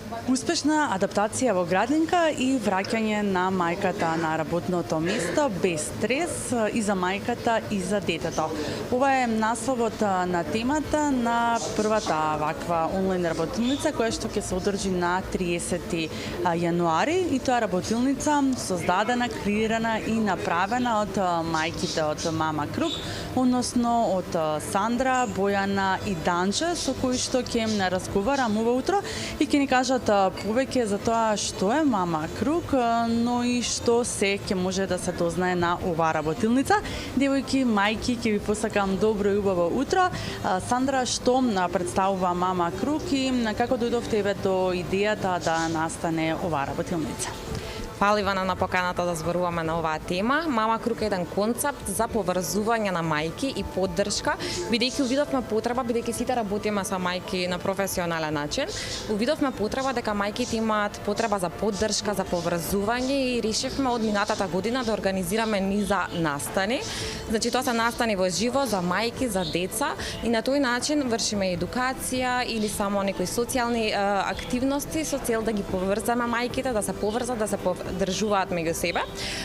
Успешна адаптација во градинка и враќање на мајката на работното место без стрес и за мајката и за детето. Ова е насловот на темата на првата ваква онлайн работилница која што ќе се одржи на 30 јануари и тоа работилница создадена, креирана и направена од мајките од Мама Круг, односно од Сандра, Бојана и Данче, со кои што ќе не разговарам ова утро и ќе ни кажат повеќе за тоа што е Мама Круг, но и што се ќе може да се дознае на оваа работилница. Девојки, мајки, ќе ви посакам добро и убаво утро. Сандра, што представува Мама Круг и како дојдовте до идејата да настане оваа работилница? Фала Ивана на поканата да зборуваме на оваа тема. Мама Круг е еден концепт за поврзување на мајки и поддршка, бидејќи увидовме потреба, бидејќи сите работиме со мајки на професионален начин, увидовме потреба дека мајките имаат потреба за поддршка, за поврзување и решивме од минатата година да организираме низа настани. Значи тоа се настани во живо за мајки, за деца и на тој начин вршиме едукација или само некои социјални активности со цел да ги поврзаме мајките, да се поврзат, да се држуваат меѓу себе.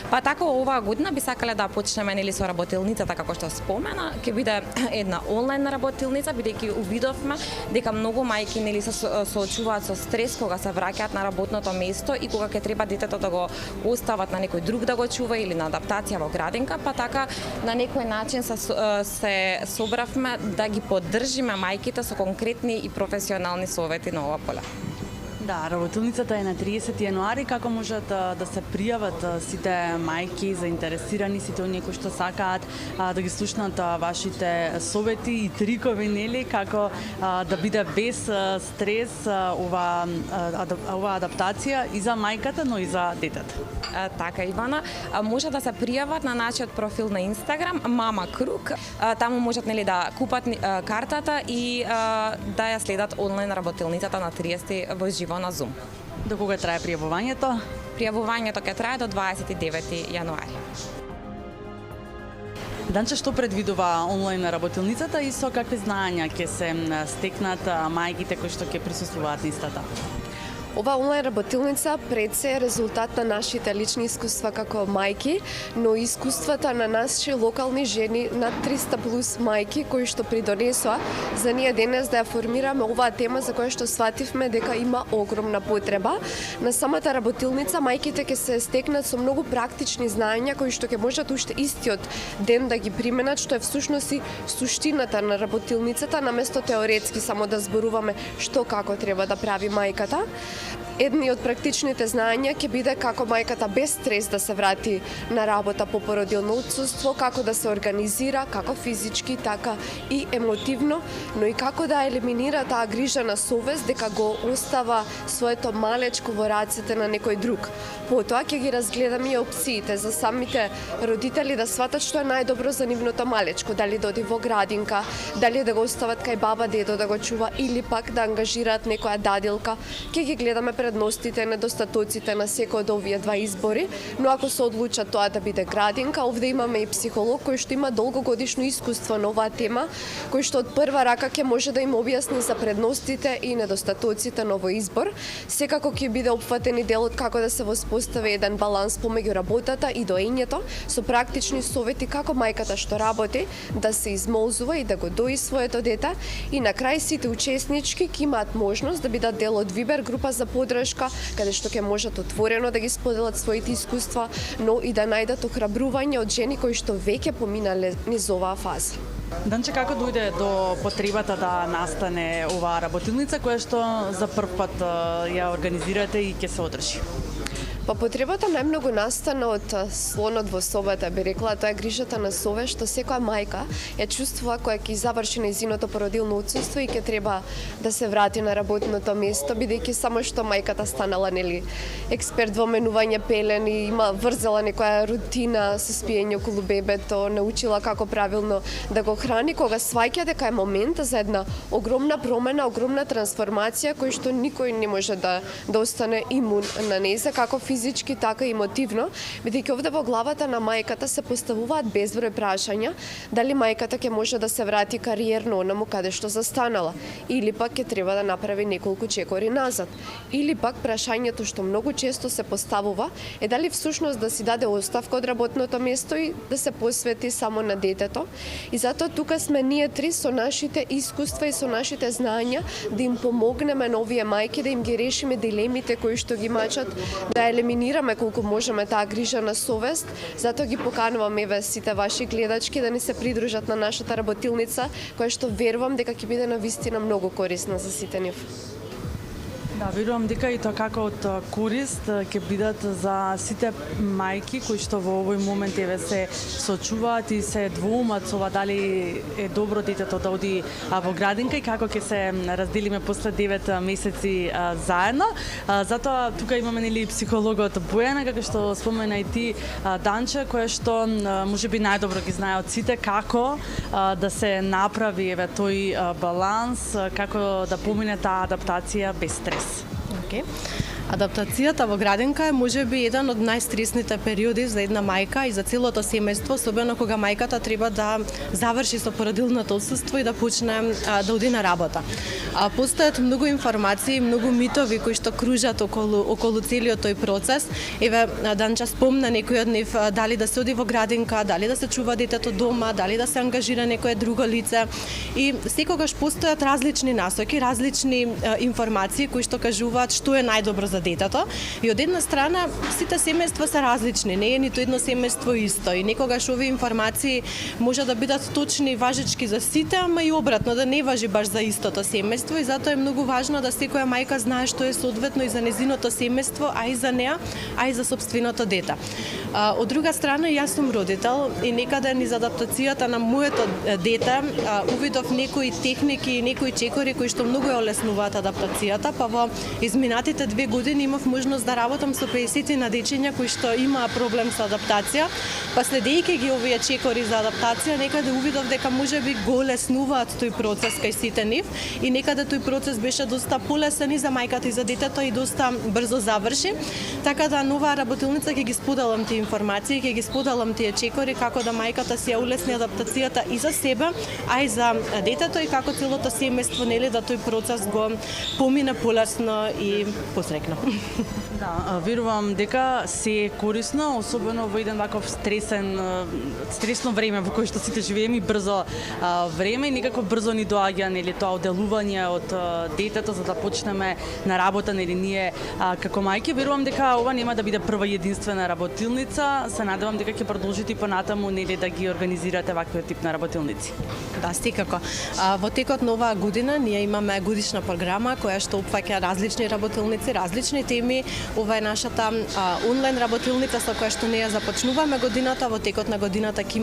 Па така оваа година би сакале да почнеме нели со работилницата како што спомена, ќе биде една онлайн работилница бидејќи увидовме дека многу мајки нели се соочуваат со стрес кога се враќаат на работното место и кога ќе треба детето да го остават на некој друг да го чува или на адаптација во градинка, па така на некој начин се собравме да ги поддржиме мајките со конкретни и професионални совети на ова поле. Да, работилницата е на 30 јануари. Како можат да се пријават сите мајки заинтересирани, сите оние кои што сакаат да ги слушнат вашите совети и трикови, нели, како да биде без стрес оваа адаптација и за мајката, но и за детето? Така, Ивана, може да се пријават на нашиот профил на Инстаграм Мама Круг. Таму можат нели да купат картата и да ја следат онлайн работилницата на 30 во живо на Zoom. До кога трае пријавувањето? Пријавувањето ќе трае до 29 јануари. Данче, што предвидува онлайн работилницата и со какви знаења ќе се стекнат мајките кои што ќе присуствуваат на истата? Ова онлайн работилница пред се е резултат на нашите лични искуства како мајки, но и искуствата на наши локални жени над 300 плюс мајки кои што придонесоа за ние денес да ја формираме оваа тема за која што свативме дека има огромна потреба. На самата работилница мајките ќе се стекнат со многу практични знаења кои што ќе можат уште истиот ден да ги применат, што е всушност и суштината на работилницата, наместо теоретски само да зборуваме што како треба да прави мајката. Едни од практичните знаења ќе биде како мајката без стрес да се врати на работа по породилно отсуство, како да се организира, како физички, така и емотивно, но и како да елиминира таа грижа на совест дека го остава своето малечко во рацете на некој друг. Потоа ќе ги разгледаме и опциите за самите родители да сватат што е најдобро за нивното малечко, дали да оди во градинка, дали да го остават кај баба дедо да го чува или пак да ангажираат некоја дадилка. Ќе ги гледаме предностите и недостатоците на секој од овие два избори, но ако се одлучат тоа да биде градинка, овде имаме и психолог кој што има долгогодишно искуство на оваа тема, кој што од прва рака ќе може да им објасни за предностите и недостатоците на овој избор. Секако ќе биде опфатен и делот како да се воспостави еден баланс помеѓу работата и доењето со практични совети како мајката што работи да се измолзува и да го дои своето дете и на крај сите учеснички ќе имаат можност да бидат дел од Вибер група за поддршка, каде што ќе можат отворено да ги споделат своите искуства, но и да најдат охрабрување од жени кои што веќе поминале низ оваа фаза. Данче, како дојде до потребата да настане оваа работилница која што за прв пат ја организирате и ќе се одржи? Па потребата најмногу настана од слонот во собата, би рекла, тоа е грижата на совест што секоја мајка ја чувствува која ќе заврши нејзиното породилно отсуство и ќе треба да се врати на работното место, бидејќи само што мајката станала нели експерт во менување пелени, има врзела некоја рутина со спиење околу бебето, научила како правилно да го храни, кога сваќа дека е момент за една огромна промена, огромна трансформација кој што никој не може да остане имун на нејза, како физички, така и емотивно, бидејќи овде во главата на мајката се поставуваат безброј прашања, дали мајката ќе може да се врати кариерно онаму каде што застанала, или пак ќе треба да направи неколку чекори назад, или пак прашањето што многу често се поставува е дали всушност да си даде оставка од работното место и да се посвети само на детето. И затоа тука сме ние три со нашите искуства и со нашите знања да им помогнеме на овие мајки, да им ги решиме дилемите кои што ги мачат, да елиминираме колку можеме таа грижа на совест. Затоа ги поканувам еве сите ваши гледачки да ни се придружат на нашата работилница, која што верувам дека ќе биде навистина многу корисна за сите нив. Да, верувам дека и тоа како од корист ќе бидат за сите мајки кои што во овој момент еве се сочуваат и се двоумат со ова дали е добро детето да оди во градинка и како ќе се разделиме после 9 месеци заедно. Затоа тука имаме нели психологот Бојана, како што спомена и ти, Данче, која што можеби најдобро ги знае од сите како да се направи еве тој баланс, како да помине таа адаптација без стрес. Okay. Адаптацијата во градинка е можеби еден од најстресните периоди за една мајка и за целото семејство, особено кога мајката треба да заврши со породилното отсуство и да почне да оди на работа. Постојат многу информации, многу митови кои што кружат околу целиот тој процес. Еве Данча спомна некој од нив, дали да се оди во градинка, дали да се чува детето дома, дали да се ангажира некое друго лице. И секогаш постојат различни насоки, различни информации кои што кажуваат што е најдобро за детето. И од една страна сите семејства се различни, не е ниту едно семејство исто и некогаш овие информации може да бидат точни и важечки за сите, ама и обратно да не важи баш за истото семејство и затоа е многу важно да секоја мајка знае што е соодветно и за незиното семејство, а и за неа, а и за сопственото дете. Од друга страна јас сум родител и некаде низ адаптацијата на моето дете увидов некои техники и некои чекори кои што многу ја олеснуваат адаптацијата, па во изминатите 2 години имав можност да работам со 50 на дечиња кои што имаа проблем со адаптација, па следејќи ги овие чекори за адаптација, некаде увидов дека можеби го олеснуваат тој процес кај сите нив и некаде тој процес беше доста полесен и за мајката и за детето и доста брзо заврши. Така да нова работилница ќе ги споделам тие информации, ќе ги споделам тие чекори како да мајката си ја улесни адаптацијата и за себе, а и за детето и како целото семејство нели да тој процес го помине полесно и посрекно. Да, верувам дека се е корисно, особено во еден ваков стресно време во кое што сите живееме и брзо време и некако брзо ни доаѓа нели тоа оделување од детето за да почнеме на работа нели ние како мајки. Верувам дека ова нема да биде прва и единствена работилница. Се надевам дека ќе продолжите и понатаму нели да ги организирате ваквиот тип на работилници. Да, секако. Во текот на оваа година ние имаме годишна програма која што опфаќа различни работилници, различни теми. Ова е нашата онлайн работилница со која што неја започнуваме годината. Во текот на годината ќе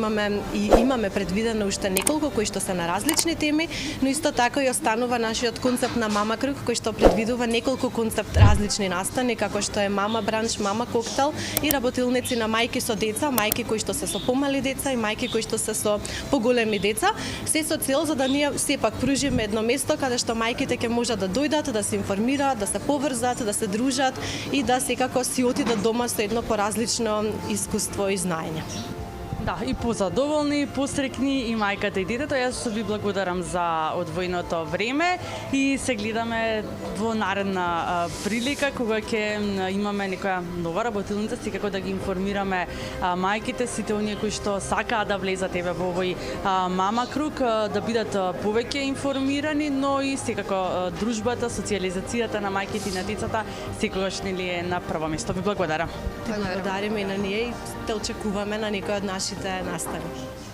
имаме предвидено уште неколку кои што се на различни теми, но исто така и останува нашиот концепт на Мама круг кој што предвидува неколку концепт различни настани како што е Мама бранч, Мама коктел и работилници на мајки со деца, мајки кои што се со помали деца и мајки кои што се со поголеми деца, се со цел за да ние сепак пружиме едно место каде што мајките ќе можат да дојдат, да се информираат, да се поврзат, да се дружат и да секако си отидат дома со едно поразлично искуство и знаење. Да, и позадоволни, посрекни и мајката и детето. Јас ви благодарам за одвоеното време и се гледаме во наредна прилика кога ќе имаме некоја нова работилница, секако да ги информираме мајките, сите оние кои што сакаат да влезат еве во овој Мама круг, да бидат повеќе информирани, но и секако дружбата, социјализацијата на мајките и на децата секогаш нели е на прво место. Ви благодарам. Благодариме и на ние и те очекуваме на некој од нашите настани.